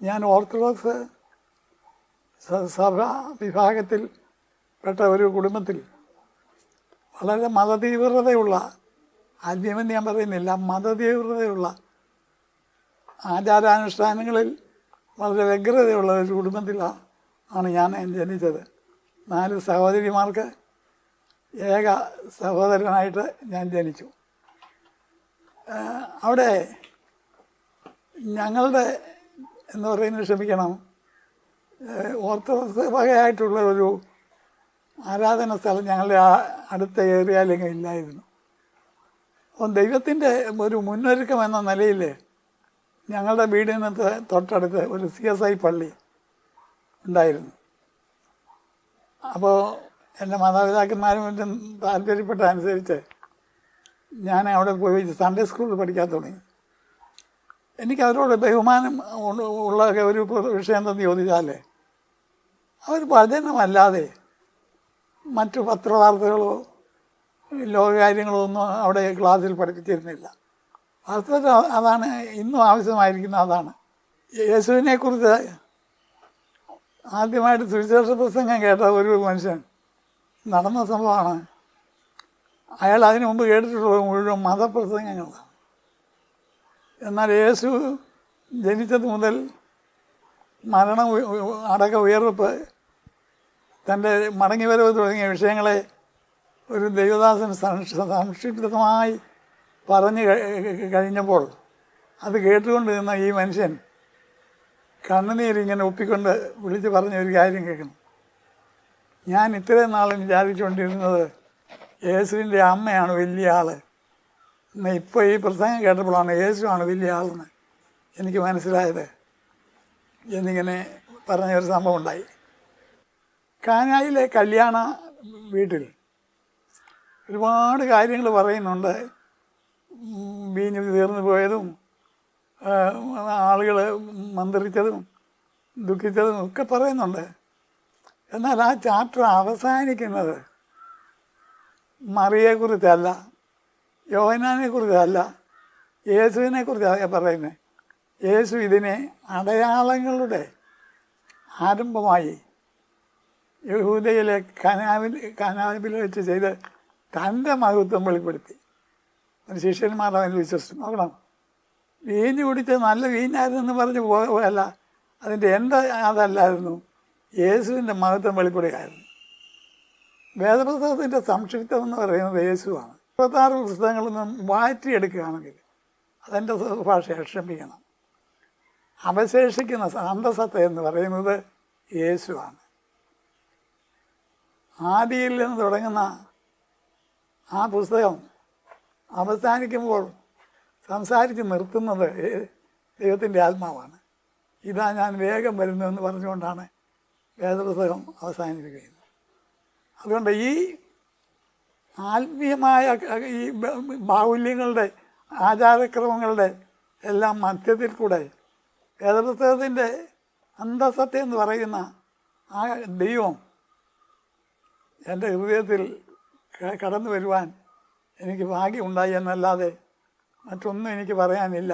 ഞാൻ ഓർത്തഡോക്സ് സഭ വിഭാഗത്തിൽ പെട്ട ഒരു കുടുംബത്തിൽ വളരെ മതതീവ്രതയുള്ള, ആദ്യമെന്ന് ഞാൻ പറയുന്നില്ല, മതതീവ്രതയുള്ള ആചാരാനുഷ്ഠാനങ്ങളിൽ വളരെ വ്യഗ്രതയുള്ള ഒരു കുടുംബത്തിലാണ് ഞാൻ ജനിച്ചത്. 4 സഹോദരിമാർക്ക് ഏക സഹോദരനായിട്ട് ഞാൻ ജനിച്ചു. അവിടെ ഞങ്ങളുടെ എന്ന് പറയുന്നത്, ക്ഷമിക്കണം, ഓർത്തഡോക്സ് വകയായിട്ടുള്ള ഒരു ആരാധന സ്ഥലം ഞങ്ങളുടെ അടുത്ത ഏരിയയിലെങ്കിലും ഇല്ലായിരുന്നു. അപ്പം ദൈവത്തിൻ്റെ ഒരു മുന്നൊരുക്കം എന്ന നിലയിൽ ഞങ്ങളുടെ വീടിൽ നിന്ന് തൊട്ടടുത്ത് ഒരു CSI പള്ളി ഉണ്ടായിരുന്നു. അപ്പോൾ എൻ്റെ മാതാപിതാക്കന്മാരും മറ്റും താല്പര്യപ്പെട്ട അനുസരിച്ച് ഞാൻ അവിടെ പോയി സൺഡേ സ്കൂളിൽ പഠിക്കാൻ തുടങ്ങി. എനിക്ക് അവരോട് ബഹുമാനം ഉള്ള ഒരു വിഷയം എന്തെന്ന് ചോദിച്ചാൽ, അവർ വചനമല്ലാതെ മറ്റു പത്രവാർത്തകളോ ലോകകാര്യങ്ങളോ ഒന്നും അവിടെ ക്ലാസ്സിൽ പഠിപ്പിച്ചിരുന്നില്ല. വാസ്തവത്തിൽ അതാണ് ഇന്നും ആവശ്യമായിരിക്കുന്നത്. അതാണ് യേശുവിനെക്കുറിച്ച് ആദ്യമായിട്ട് സുവിശേഷ പ്രസംഗം കേട്ട ഒരു മനുഷ്യൻ, നടന്ന സംഭവമാണ്. അയാൾ അതിനു മുമ്പ് കേട്ടിട്ടുള്ള മുഴുവൻ മതപ്രസംഗങ്ങളാണ്. എന്നാൽ യേശു ജനിച്ചത് മുതൽ മരണം, അടക്ക, ഉയർപ്പ്, തൻ്റെ മടങ്ങിവരവ് തുടങ്ങിയ വിഷയങ്ങളെ ഒരു ദൈവദാസൻ സംക്ഷിപ്തമായി പറഞ്ഞു കഴിഞ്ഞപ്പോൾ അത് കേട്ടുകൊണ്ട് നിന്ന ഈ മനുഷ്യൻ കണ്ണുനീരിങ്ങനെ ഒപ്പിക്കൊണ്ട് വിളിച്ച് പറഞ്ഞ ഒരു കാര്യം കേൾക്കണം. ഞാൻ ഇത്രയും നാളും വിചാരിച്ചുകൊണ്ടിരുന്നത് യേശുവിൻ്റെ അമ്മയാണ് വലിയ ആൾ. എന്നാൽ ഇപ്പോൾ ഈ പ്രസംഗം കേട്ടപ്പോഴാണ് യേശുവാണ് വലിയ ആളെന്ന് എനിക്ക് മനസ്സിലായത് എന്നിങ്ങനെ പറഞ്ഞൊരു സംഭവം ഉണ്ടായി. കാനായിലെ കല്യാണ വീട്ടിൽ ഒരുപാട് കാര്യങ്ങൾ പറയുന്നുണ്ട്. വീഞ്ഞ് തീർന്നു പോയതും ആളുകൾ മന്ത്രിച്ചതും ദുഃഖിച്ചതും ഒക്കെ പറയുന്നുണ്ട്. എന്നാൽ ആ ചാപ്റ്റർ അവസാനിക്കുന്നത് മറിയെക്കുറിച്ചല്ല, യോഹന്നാനെക്കുറിച്ചല്ല, യേശുവിനെക്കുറിച്ചാണ് പറയുന്നത്. യേശു ഇതിനെ അടയാളങ്ങളുടെ ആരംഭമായി യഹൂദയിലെ കനാവിൽ വെച്ച് ചെയ്ത് തൻ്റെ മഹത്വം വെളിപ്പെടുത്തി. ശിഷ്യന്മാർ അവന് വിശ്വസിച്ചു. നോക്കണം, വീഞ്ഞ് കുടിച്ച് നല്ല വീഞ്ഞായിരുന്നെന്ന് പറഞ്ഞ് പോയല്ല, അതിൻ്റെ അതല്ലായിരുന്നു, യേശുവിൻ്റെ മഹത്വം വെളിപ്പെടുകയായിരുന്നു. വേദപുസ്തകത്തിൻ്റെ സംക്ഷിപ്തം എന്ന് പറയുന്നത് യേശുവാണ്. 26 പുസ്തകങ്ങളിൽ നിന്നും മാറ്റിയെടുക്കുകയാണെങ്കിൽ അതെൻ്റെ ഭാഷയെ ക്ഷമിക്കണം, അവശേഷിക്കുന്ന അന്തസത്ത എന്ന് പറയുന്നത് യേശുവാണ്. ആദിയിൽ നിന്ന് തുടങ്ങുന്ന ആ പുസ്തകം അവസാനിക്കുമ്പോൾ സംസാരിച്ച് നിർത്തുന്നത് ദൈവത്തിൻ്റെ ആത്മാവാണ്. ഇതാ ഞാൻ വേഗം വരുന്നതെന്ന് പറഞ്ഞുകൊണ്ടാണ് വേദപുസ്തകം അവസാനിപ്പിക്കുന്നത്. അതുകൊണ്ട് ഈ ആത്മീയമായ ഈ ബാഹുല്യങ്ങളുടെ ആചാരക്രമങ്ങളുടെ എല്ലാം മധ്യത്തിൽ കൂടെ വേദപുസ്തകത്തിൻ്റെ അന്തസത്ത എന്ന് പറയുന്ന ആ ദൈവം എൻ്റെ ഹൃദയത്തിൽ കടന്നു വരുവാൻ എനിക്ക് ഭാഗ്യമുണ്ടായി എന്നല്ലാതെ മറ്റൊന്നും എനിക്ക് പറയാനില്ല.